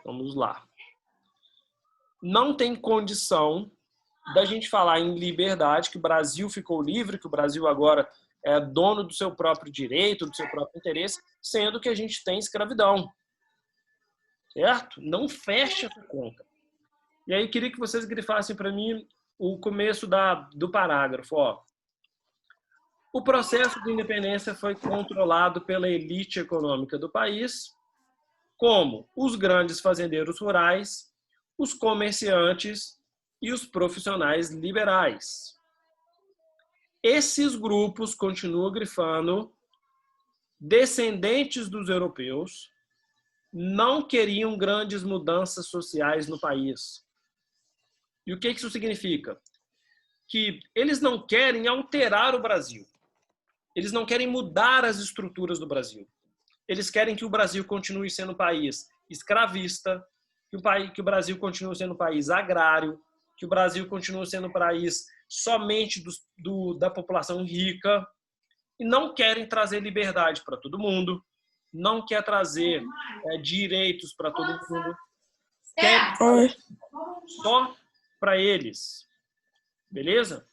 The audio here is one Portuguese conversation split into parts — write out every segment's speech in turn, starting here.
Vamos lá. Não tem condição da gente falar em liberdade, que o Brasil ficou livre, que o Brasil agora é dono do seu próprio direito, do seu próprio interesse, sendo que a gente tem escravidão. Certo? Não fecha essa conta. E aí queria que vocês grifassem para mim o começo do parágrafo. Ó. O processo de independência foi controlado pela elite econômica do país, como os grandes fazendeiros rurais, os comerciantes e os profissionais liberais. Esses grupos, continuam grifando, descendentes dos europeus, não queriam grandes mudanças sociais no país. E o que isso significa? Que eles não querem alterar o Brasil. Eles não querem mudar as estruturas do Brasil. Eles querem que o Brasil continue sendo um país escravista, que o Brasil continue sendo um país agrário, que o Brasil continue sendo um país somente da população rica, e não querem trazer liberdade para todo mundo, não quer trazer direitos para todo mundo, querem só para eles. Beleza?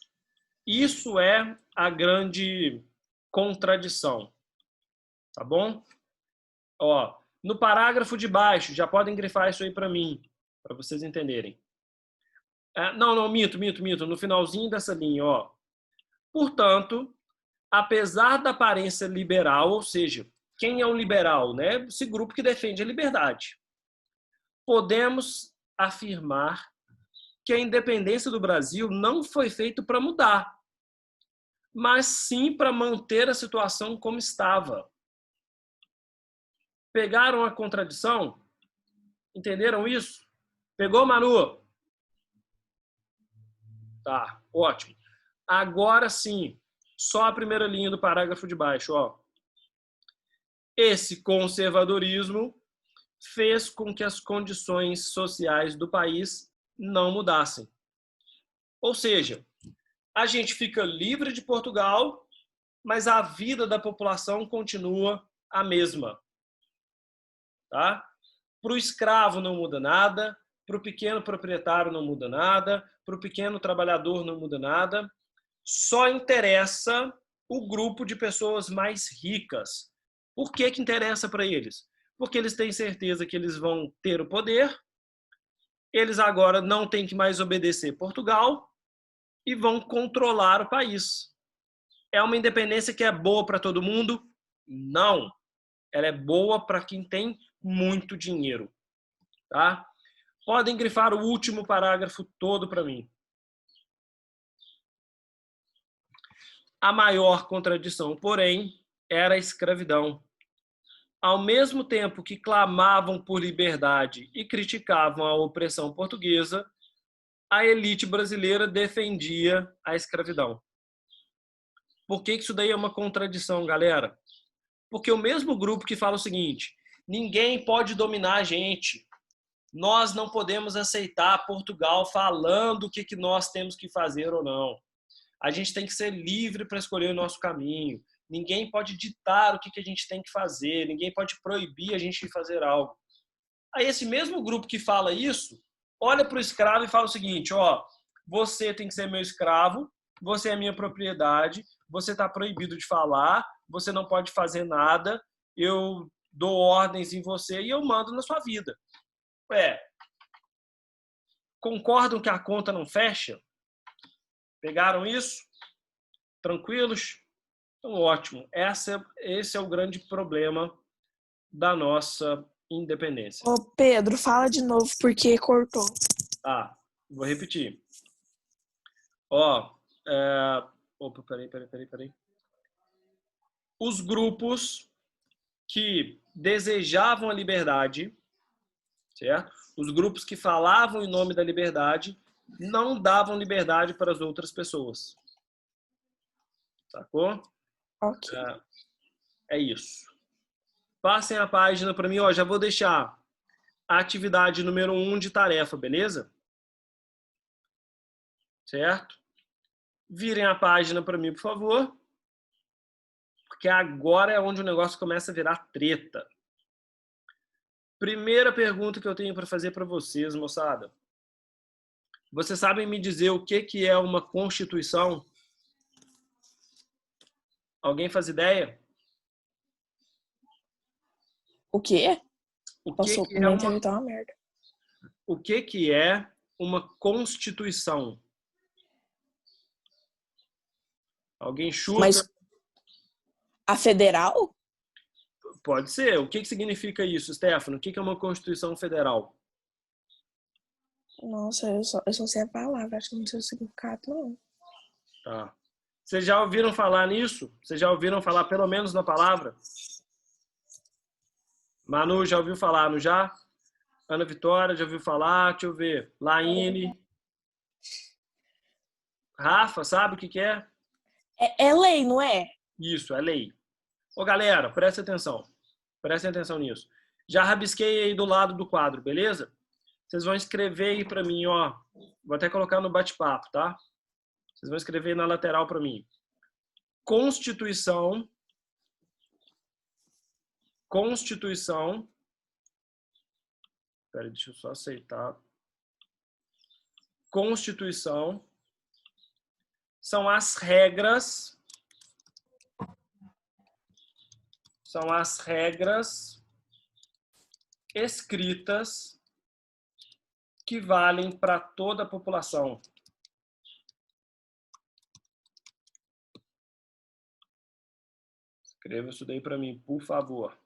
Isso é a grande contradição. Tá bom? Ó, no parágrafo de baixo, já podem grifar isso aí para mim, para vocês entenderem. Não, minto. No finalzinho dessa linha, ó. Portanto, apesar da aparência liberal, ou seja, quem é o liberal, né? Esse grupo que defende a liberdade. Podemos afirmar que a independência do Brasil não foi feita para mudar, mas sim para manter a situação como estava. Pegaram a contradição? Entenderam isso? Pegou, Manu? Tá, ótimo. Agora sim, só a primeira linha do parágrafo de baixo. Ó. Esse conservadorismo fez com que as condições sociais do país não mudassem. Ou seja, a gente fica livre de Portugal, mas a vida da população continua a mesma. Tá? Para o escravo não muda nada, para o pequeno proprietário não muda nada, para o pequeno trabalhador não muda nada. Só interessa o grupo de pessoas mais ricas. Por que interessa para eles? Porque eles têm certeza que eles vão ter o poder, eles agora não têm que mais obedecer Portugal e vão controlar o país. É uma independência que é boa para todo mundo? Não. Ela é boa para quem tem muito dinheiro. Tá? Podem grifar o último parágrafo todo para mim. A maior contradição, porém, era a escravidão. Ao mesmo tempo que clamavam por liberdade e criticavam a opressão portuguesa, a elite brasileira defendia a escravidão. Por que isso daí é uma contradição, galera? Porque o mesmo grupo que fala o seguinte: ninguém pode dominar a gente, nós não podemos aceitar Portugal falando o que nós temos que fazer ou não. A gente tem que ser livre para escolher o nosso caminho. Ninguém pode ditar o que a gente tem que fazer. Ninguém pode proibir a gente de fazer algo. Aí esse mesmo grupo que fala isso, olha para o escravo e fala o seguinte: ó, você tem que ser meu escravo, você é minha propriedade, você está proibido de falar, você não pode fazer nada, eu dou ordens em você e eu mando na sua vida. Concordam que a conta não fecha? Pegaram isso? Tranquilos? Então, ótimo. Esse é o grande problema da nossa independência. Ô, Pedro, fala de novo porque cortou. Vou repetir. Ó, opa, peraí. Os grupos que desejavam a liberdade, certo? Os grupos que falavam em nome da liberdade não davam liberdade para as outras pessoas. Sacou? Ok. É isso. Passem a página para mim, ó, já vou deixar a atividade número 1 de tarefa, beleza? Certo? Virem a página para mim, por favor. Porque agora é onde o negócio começa a virar treta. Primeira pergunta que eu tenho para fazer para vocês, moçada. Vocês sabem me dizer o que é uma Constituição? Alguém faz ideia? O quê? O que Passou, que é minha uma, internet tá uma merda. o que é uma Constituição? Alguém chuta? Mas a federal? Pode ser. O que significa isso, Stefano? O que é uma Constituição Federal? Nossa, eu só sei a palavra, acho que não sei o significado, não. Tá. Vocês já ouviram falar nisso? Vocês já ouviram falar pelo menos na palavra? Manu, já ouviu falar, não já? Ana Vitória, já ouviu falar? Deixa eu ver. Laine. Rafa, sabe o que é? É lei, não é? Isso, é lei. Ô, galera, presta atenção. Prestem atenção nisso. Já rabisquei aí do lado do quadro, beleza? Vocês vão escrever aí para mim, ó. Vou até colocar no bate-papo, tá? Vocês vão escrever na lateral para mim. Constituição. Constituição. Espera, deixa eu só aceitar. Constituição são as regras. São as regras escritas que valem para toda a população. Escreva isso daí para mim, por favor.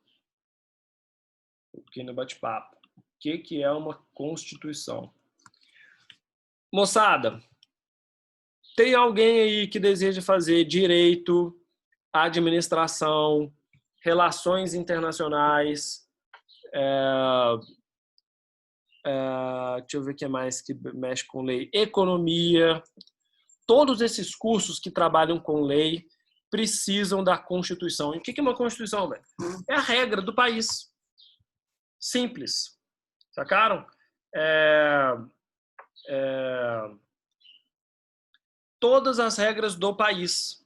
Aqui no bate-papo. O que é uma Constituição? Moçada, tem alguém aí que deseja fazer direito, administração, relações internacionais, deixa eu ver o que mais que mexe com lei, economia. Todos esses cursos que trabalham com lei precisam da Constituição. E o que é uma Constituição, velho? É a regra do país. Simples. Sacaram? Todas as regras do país.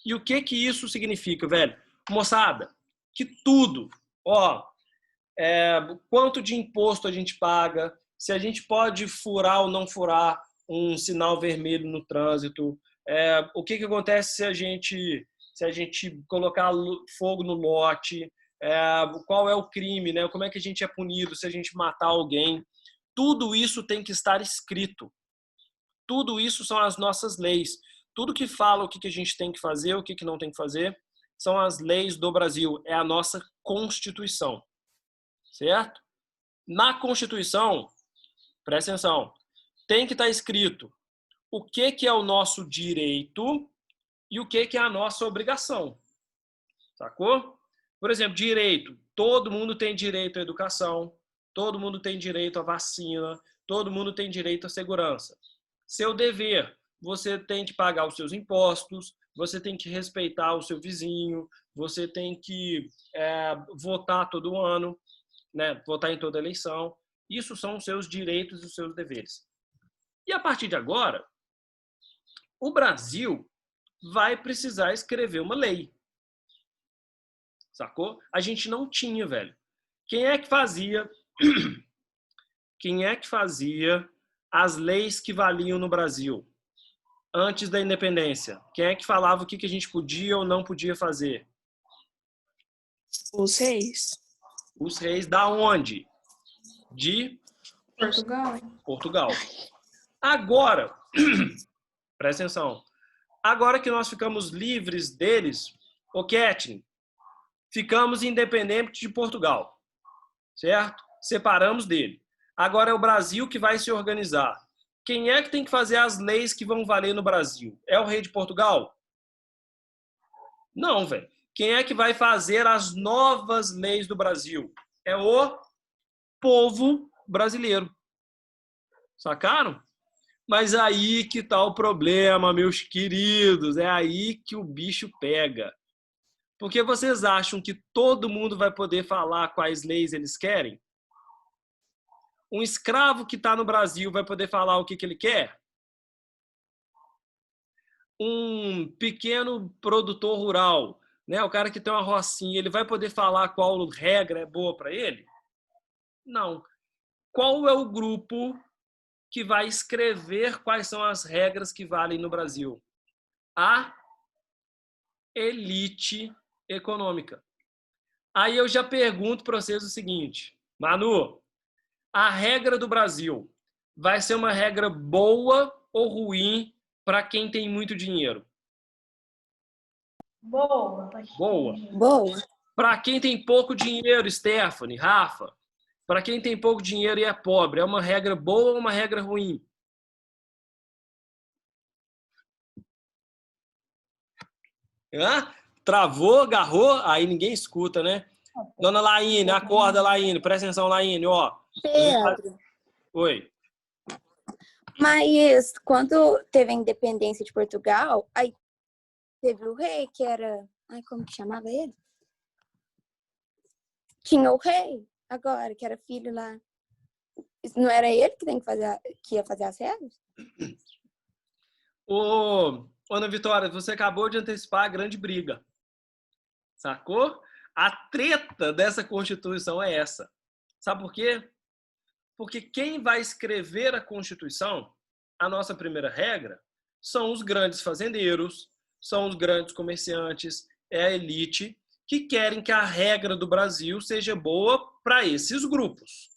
E o que isso significa, velho? Moçada, que tudo, ó, quanto de imposto a gente paga, se a gente pode furar ou não furar um sinal vermelho no trânsito, o que acontece se a gente colocar fogo no lote, qual é o crime, né? Como é que a gente é punido se a gente matar alguém. Tudo isso tem que estar escrito. Tudo isso são as nossas leis. Tudo que fala o que a gente tem que fazer, o que não tem que fazer, são as leis do Brasil. É a nossa Constituição. Certo? Na Constituição, presta atenção, tem que estar escrito o que é o nosso direito e o que é a nossa obrigação. Sacou? Por exemplo, direito. Todo mundo tem direito à educação, todo mundo tem direito à vacina, todo mundo tem direito à segurança. Seu dever, você tem que pagar os seus impostos, você tem que respeitar o seu vizinho, você tem que votar todo ano, né? Votar em toda eleição. Isso são os seus direitos e os seus deveres. E a partir de agora, o Brasil vai precisar escrever uma lei. Sacou? A gente não tinha, velho. Quem é que fazia as leis que valiam no Brasil antes da independência? Quem é que falava o que a gente podia ou não podia fazer? Os reis. Os reis da onde? De Portugal. Agora, presta atenção. Agora que nós ficamos livres deles, ô Ketlin, ficamos independentes de Portugal, certo? Separamos dele. Agora é o Brasil que vai se organizar. Quem é que tem que fazer as leis que vão valer no Brasil? É o rei de Portugal? Não, velho. Quem é que vai fazer as novas leis do Brasil? É o povo brasileiro. Sacaram? Mas aí que tá o problema, meus queridos. É aí que o bicho pega. Porque vocês acham que todo mundo vai poder falar quais leis eles querem? Um escravo que está no Brasil vai poder falar o que ele quer? Um pequeno produtor rural, né? O cara que tem uma rocinha, ele vai poder falar qual regra é boa para ele? Não. Qual é o grupo que vai escrever quais são as regras que valem no Brasil? A elite econômica. Aí eu já pergunto para vocês o seguinte, Manu, a regra do Brasil vai ser uma regra boa ou ruim para quem tem muito dinheiro? Boa. Boa. Boa. Para quem tem pouco dinheiro, Stephanie, Rafa, para quem tem pouco dinheiro e é pobre, é uma regra boa ou uma regra ruim? Hã? Travou, agarrou, aí ninguém escuta, né? Dona Laíne, acorda, Laíne, presta atenção, Laíne, ó. Pedro, Oi. mas quando teve a independência de Portugal, aí teve o rei, que era... Ai, como que chamava ele? Tinha o rei, agora, que era filho lá. Isso não era ele que, que ia fazer as regras? Ô, Ana Vitória, você acabou de antecipar a grande briga. Sacou? A treta dessa Constituição é essa. Sabe por quê? Porque quem vai escrever a Constituição, a nossa primeira regra, são os grandes fazendeiros, são os grandes comerciantes, é a elite, que querem que a regra do Brasil seja boa para esses grupos.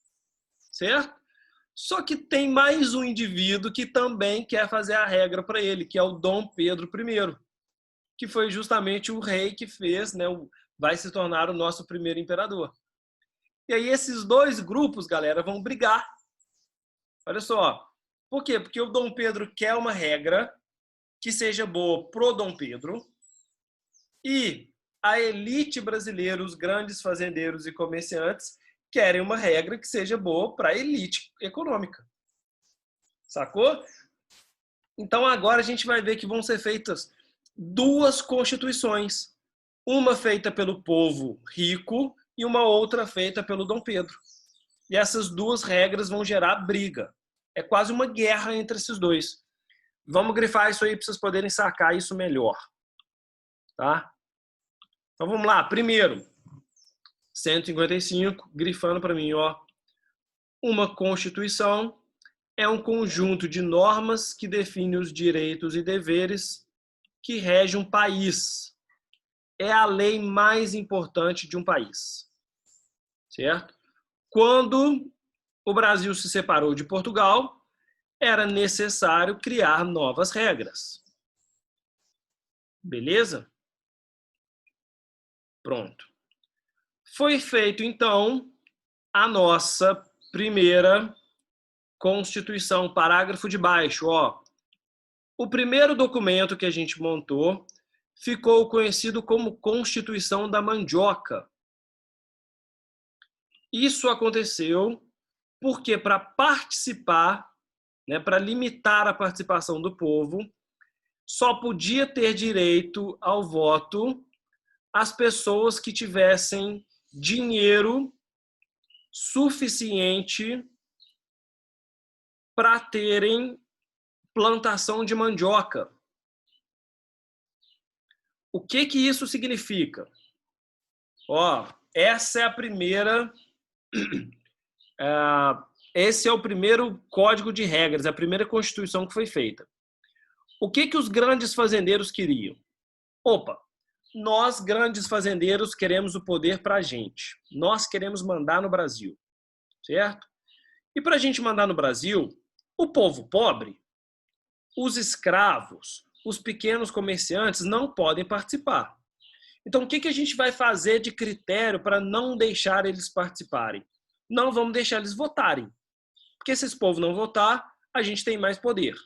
Certo? Só que tem mais um indivíduo que também quer fazer a regra para ele, que é o Dom Pedro I, que foi justamente o rei que fez, né, vai se tornar o nosso primeiro imperador. E aí esses dois grupos, galera, vão brigar. Olha só. Por quê? Porque o Dom Pedro quer uma regra que seja boa pro Dom Pedro e a elite brasileira, os grandes fazendeiros e comerciantes, querem uma regra que seja boa para a elite econômica. Sacou? Então agora a gente vai ver que vão ser feitas duas constituições. Uma feita pelo povo rico e uma outra feita pelo Dom Pedro. E essas duas regras vão gerar briga. É quase uma guerra entre esses dois. Vamos grifar isso aí para vocês poderem sacar isso melhor. Tá? Então vamos lá. Primeiro, 155, grifando para mim, ó. Uma Constituição é um conjunto de normas que define os direitos e deveres que regem um país. É a lei mais importante de um país. Certo? Quando o Brasil se separou de Portugal, era necessário criar novas regras. Beleza? Pronto. Foi feito, então, a nossa primeira Constituição, parágrafo de baixo. Ó. O primeiro documento que a gente montou ficou conhecido como Constituição da Mandioca. Isso aconteceu porque, para participar, né, para limitar a participação do povo, só podia ter direito ao voto as pessoas que tivessem dinheiro suficiente para terem plantação de mandioca. O que isso significa? Ó, essa é a primeira... esse é o primeiro código de regras, a primeira Constituição que foi feita. O que os grandes fazendeiros queriam? Opa, nós, grandes fazendeiros, queremos o poder para a gente. Nós queremos mandar no Brasil, certo? E para a gente mandar no Brasil, o povo pobre, os escravos, os pequenos comerciantes não podem participar. Então, o que a gente vai fazer de critério para não deixar eles participarem? Não vamos deixar eles votarem. Porque se esse povo não votar, a gente tem mais poder,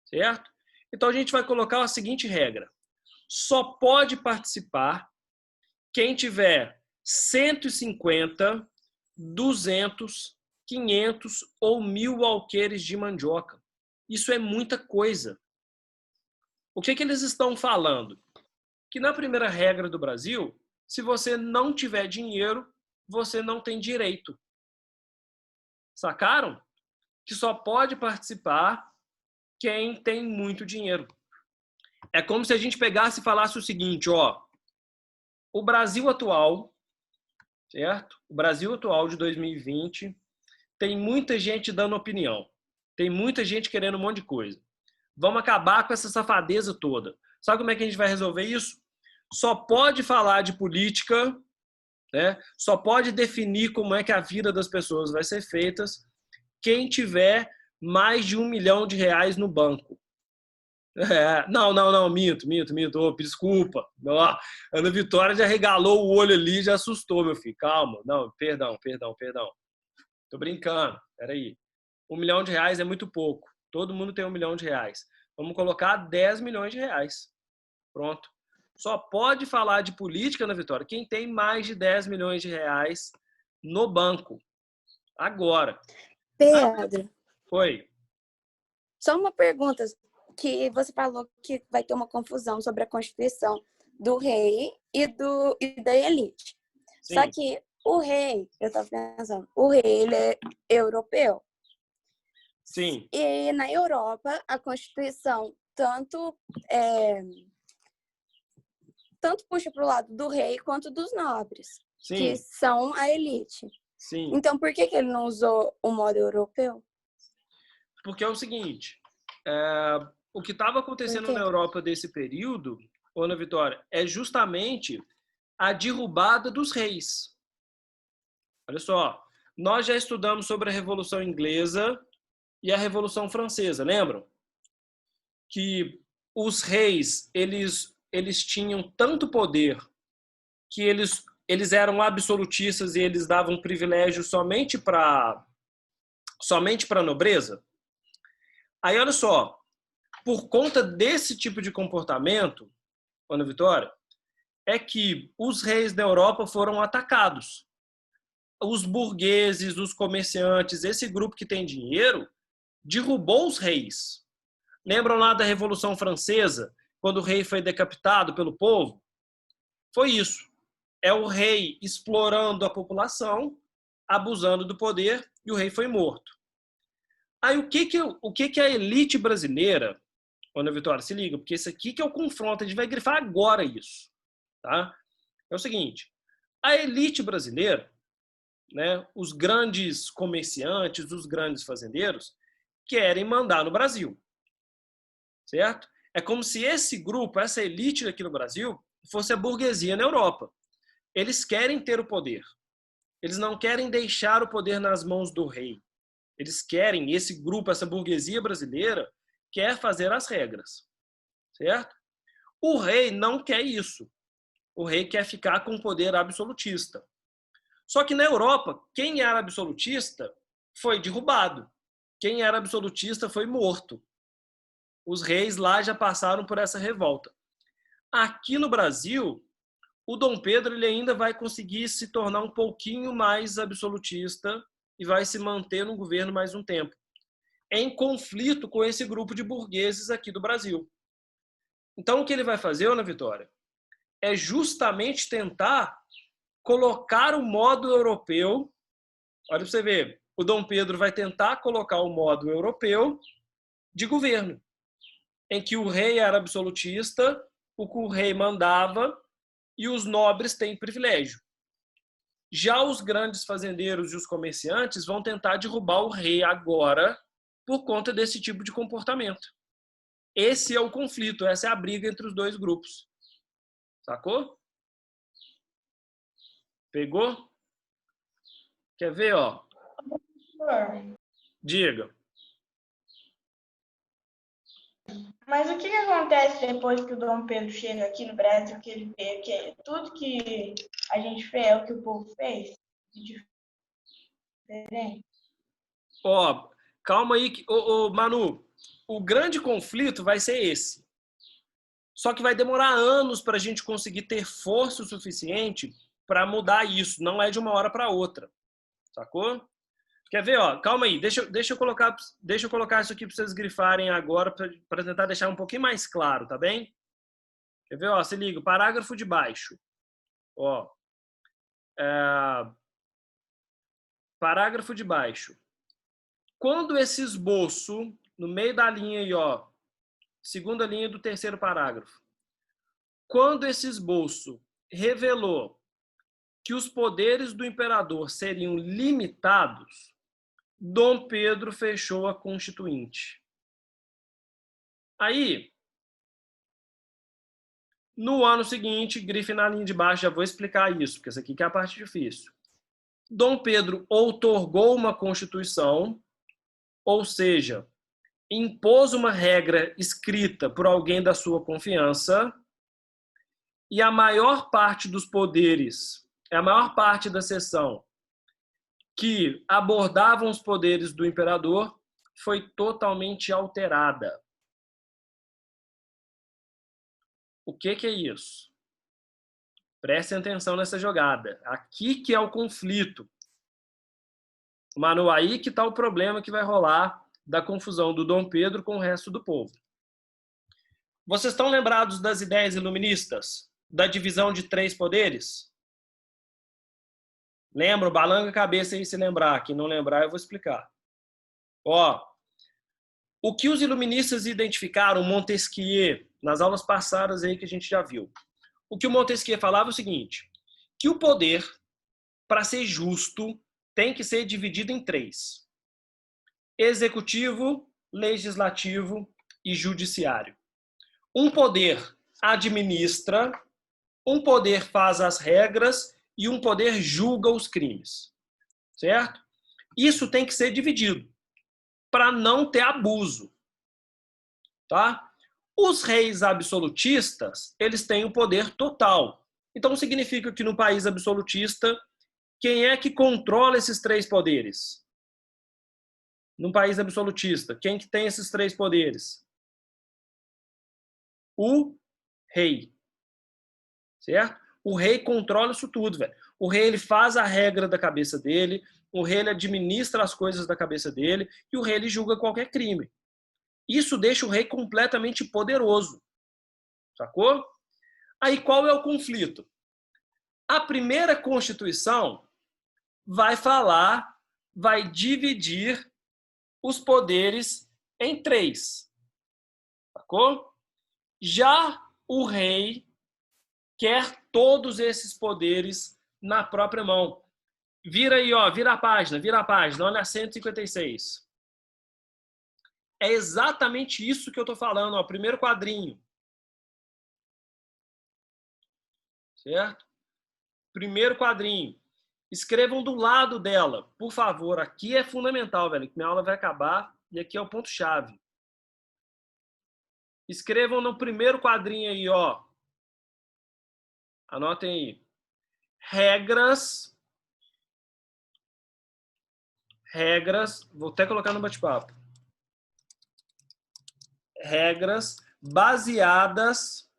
certo? Então, a gente vai colocar a seguinte regra. Só pode participar quem tiver 150, 200, 500 ou 1.000 alqueires de mandioca. Isso é muita coisa. O que eles estão falando? Que na primeira regra do Brasil, se você não tiver dinheiro, você não tem direito. Sacaram? Que só pode participar quem tem muito dinheiro. É como se a gente pegasse e falasse o seguinte, ó, o Brasil atual certo? O Brasil atual de 2020 tem muita gente dando opinião. Tem muita gente querendo um monte de coisa. Vamos acabar com essa safadeza toda. Sabe como é que a gente vai resolver isso? Só pode falar de política, né? Só pode definir como é que a vida das pessoas vai ser feita quem tiver mais de R$ 1 milhão no banco. Não, minto. Oh, desculpa. Oh, Ana Vitória já regalou o olho ali, já assustou, meu filho. Calma. Não, perdão. Tô brincando. Peraí. R$ 1 milhão é muito pouco. Todo mundo tem R$ 1 milhão. Vamos colocar R$ 10 milhões. Pronto. Só pode falar de política, Ana Vitória, quem tem mais de R$ 10 milhões no banco. Agora. Pedro, Oi. só uma pergunta, que você falou que vai ter uma confusão sobre a constituição do rei e da elite. Sim. Só que o rei, eu estava pensando, o rei ele é europeu. Sim. E na Europa, a constituição tanto puxa para o lado do rei quanto dos nobres, Sim. que são a elite. Sim. Então, por que ele não usou o modo europeu? Porque é o seguinte, o que estava acontecendo na Europa desse período, Ana Vitória, é justamente a derrubada dos reis. Olha só, nós já estudamos sobre a Revolução Inglesa e a Revolução Francesa, lembram? Que os reis, eles tinham tanto poder que eles eram absolutistas e eles davam privilégio somente para a nobreza. Aí, olha só, por conta desse tipo de comportamento, Ana Vitória, é que os reis da Europa foram atacados. Os burgueses, os comerciantes, esse grupo que tem dinheiro, derrubou os reis. Lembram lá da Revolução Francesa, quando o rei foi decapitado pelo povo? Foi isso. É o rei explorando a população, abusando do poder, e o rei foi morto. Aí o que a elite brasileira, Ana Vitória, se liga, porque esse aqui que é o confronto, a gente vai grifar agora isso. Tá? É o seguinte, a elite brasileira, né, os grandes comerciantes, os grandes fazendeiros, querem mandar no Brasil. Certo? É como se esse grupo, essa elite aqui no Brasil, fosse a burguesia na Europa. Eles querem ter o poder. Eles não querem deixar o poder nas mãos do rei. Eles querem, esse grupo, essa burguesia brasileira, quer fazer as regras. Certo? O rei não quer isso. O rei quer ficar com o poder absolutista. Só que na Europa, quem era absolutista foi derrubado. Quem era absolutista foi morto. Os reis lá já passaram por essa revolta. Aqui no Brasil, o Dom Pedro ele ainda vai conseguir se tornar um pouquinho mais absolutista e vai se manter no governo mais um tempo, em conflito com esse grupo de burgueses aqui do Brasil. Então, o que ele vai fazer, Ana Vitória, é justamente tentar colocar o modo europeu. Olha para você ver, o Dom Pedro vai tentar colocar o modo europeu de governo, em que o rei era absolutista, o que o rei mandava e os nobres têm privilégio. Já os grandes fazendeiros e os comerciantes vão tentar derrubar o rei agora por conta desse tipo de comportamento. Esse é o conflito, essa é a briga entre os dois grupos. Sacou? Pegou? Quer ver, ó? Diga. Mas o que acontece depois que o Dom Pedro chega aqui no Brasil, que ele vê que tudo que a gente fez é o que o povo fez? Diferente. Ó, calma aí, Manu. O grande conflito vai ser esse. Só que vai demorar anos para a gente conseguir ter força o suficiente para mudar isso. Não é de uma hora para outra. Sacou? Quer ver? Ó, calma aí. Deixa eu colocar isso aqui para vocês grifarem agora para tentar deixar um pouquinho mais claro, tá bem? Quer ver? Ó, se liga. O parágrafo de baixo. Ó, parágrafo de baixo. Quando esse esboço, no meio da linha aí, ó, segunda linha do terceiro parágrafo. Quando esse esboço revelou que os poderes do imperador seriam limitados, Dom Pedro fechou a Constituinte. Aí, no ano seguinte, grife na linha de baixo, já vou explicar isso, porque essa aqui que é a parte difícil. Dom Pedro outorgou uma Constituição, ou seja, impôs uma regra escrita por alguém da sua confiança, e a maior parte dos poderes, a maior parte da seção que abordavam os poderes do imperador foi totalmente alterada. O que é isso? Prestem atenção nessa jogada. Aqui que é o conflito. Manu, aí que está o problema que vai rolar da confusão do Dom Pedro com o resto do povo. Vocês estão lembrados das ideias iluministas? Da divisão de 3 poderes? Lembra? Balanga a cabeça aí se lembrar. Quem não lembrar, eu vou explicar. Ó, o que os iluministas identificaram, Montesquieu, nas aulas passadas aí que a gente já viu. O que o Montesquieu falava é o seguinte, que o poder, para ser justo, tem que ser dividido em 3. Executivo, legislativo e judiciário. Um poder administra, um poder faz as regras e um poder julga os crimes. Certo? Isso tem que ser dividido, para não ter abuso. Tá? Os reis absolutistas, eles têm o poder total. Então, significa que no país absolutista, quem é que controla esses 3 poderes? No país absolutista, quem que tem esses 3 poderes? O rei. Certo? O rei controla isso tudo, velho. O rei, ele faz a regra da cabeça dele, o rei, ele administra as coisas da cabeça dele, e o rei, ele julga qualquer crime. Isso deixa o rei completamente poderoso. Sacou? Aí qual é o conflito? A primeira Constituição vai falar, vai dividir os poderes em 3. Sacou? Já o rei quer todos esses poderes na própria mão. Vira aí, ó, vira a página, olha a 156. É exatamente isso que eu estou falando, ó, primeiro quadrinho. Certo? Primeiro quadrinho. Escrevam do lado dela, por favor. Aqui é fundamental, velho, que minha aula vai acabar e aqui é o ponto-chave. Escrevam no primeiro quadrinho aí, ó. Anotem aí. Regras, vou até colocar no bate-papo. Regras baseadas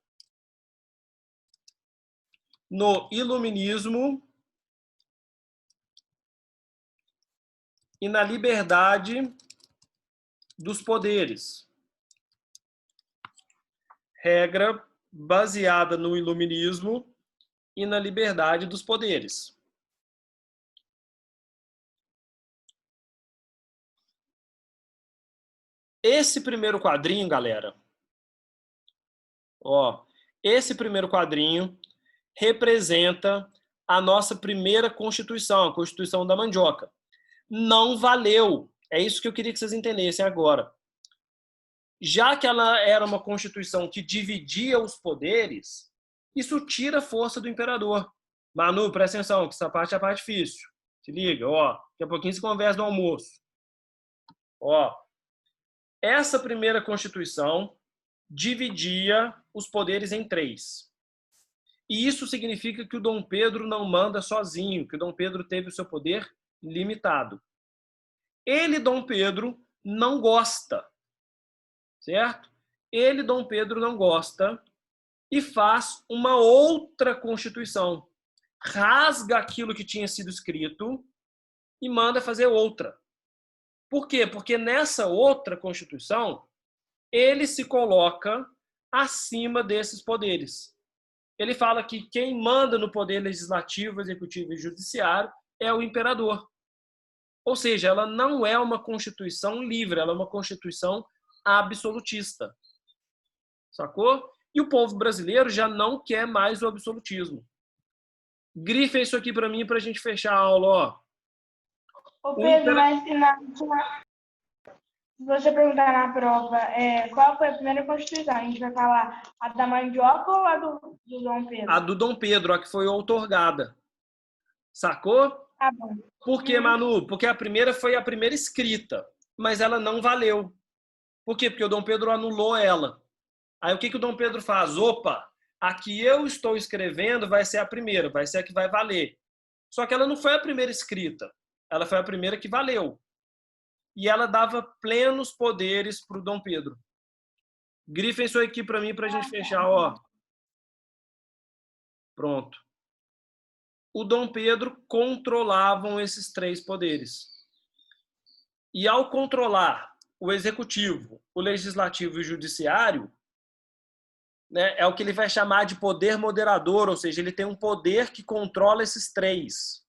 no iluminismo e na liberdade dos poderes. Regra baseada no iluminismo e na liberdade dos poderes. Esse primeiro quadrinho, galera, ó, esse primeiro quadrinho representa a nossa primeira Constituição, a Constituição da Mandioca. Não valeu. É isso que eu queria que vocês entendessem agora. Já que ela era uma Constituição que dividia os poderes, isso tira a força do imperador. Manu, presta atenção, que essa parte é a parte difícil. Se liga, ó. Daqui a pouquinho se conversa no almoço. Ó. Essa primeira Constituição dividia os poderes em 3. E isso significa que o Dom Pedro não manda sozinho, que o Dom Pedro teve o seu poder limitado. Ele, Dom Pedro, não gosta, certo? Ele, Dom Pedro, não gosta e faz uma outra Constituição. Rasga aquilo que tinha sido escrito e manda fazer outra. Por quê? Porque nessa outra Constituição, ele se coloca acima desses poderes. Ele fala que quem manda no poder legislativo, executivo e judiciário é o imperador. Ou seja, ela não é uma Constituição livre, ela é uma Constituição absolutista. Sacou? E o povo brasileiro já não quer mais o absolutismo. Grifem isso aqui para mim para a gente fechar a aula, ó. Ô Pedro, mas se você perguntar na prova qual foi a primeira Constituição, a gente vai falar a da Mandioca ou a do Dom Pedro? A do Dom Pedro, a que foi outorgada. Sacou? Tá bom. Por quê, Manu? Porque a primeira foi a primeira escrita, mas ela não valeu. Por quê? Porque o Dom Pedro anulou ela. Aí o que o Dom Pedro faz? Opa, a que eu estou escrevendo vai ser a primeira, vai ser a que vai valer. Só que ela não foi a primeira escrita, ela foi a primeira que valeu. E ela dava plenos poderes para o Dom Pedro. Grifem isso aqui para mim para a gente fechar, ó. Pronto. O Dom Pedro controlavam esses 3 poderes. E ao controlar o executivo, o legislativo e o judiciário, né, é o que ele vai chamar de poder moderador, ou seja, ele tem um poder que controla esses 3.